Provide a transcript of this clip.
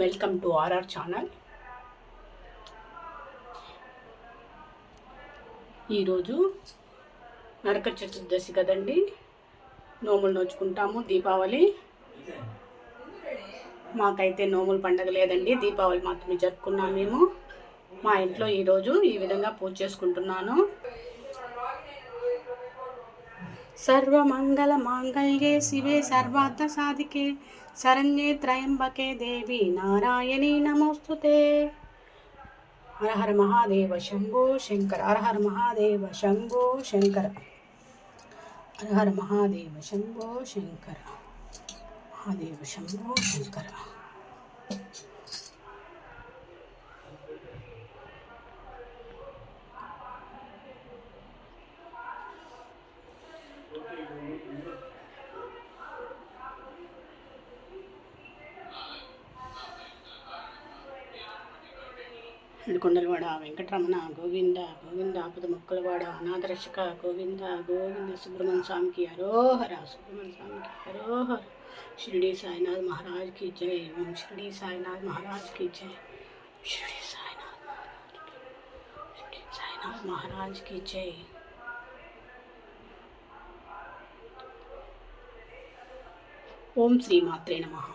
Welcome to RR channel. ఈరోజు నరక చతుర్దశి కదండి, నోములు నోచుకుంటాము. దీపావళి మాకైతే నోముల పండగ లేదండి, దీపావళి మాత్రమే జరుపుకున్నాము మేము. మా ఇంట్లో ఈరోజు ఈ విధంగా పూజ చేసుకుంటున్నాను. సర్వమంగళ మాంగళ్యే శివే సర్వార్థ సాధికే శరణ్యే త్రయంబకే దేవి నారాయణీ నమోస్తుతే. హర హర మహాదేవ శంభో శంకర. హర హర మహాదేవ శంభో శంకర. హర హర మహాదేవ శంభో శంకర. మహాదేవ శంభో శంకర. కొండలవాడ వెంకటరమణ గోవింద గోవింద. ఆపద మొక్కలవాడ అనాథరక్షక గోవింద గోవింద. సుబ్రహ్మణ్య స్వామికి హరోహర. సుబ్రహ్మణ్య స్వామికి హరోహర. షిరిడి సాయినాథ్ మహారాజ్ की जय. ओम शिरडी साईनाथ महाराज की जय. शिरडी साईनाथ महाराज की जय. ओम श्री मात्रे नमः.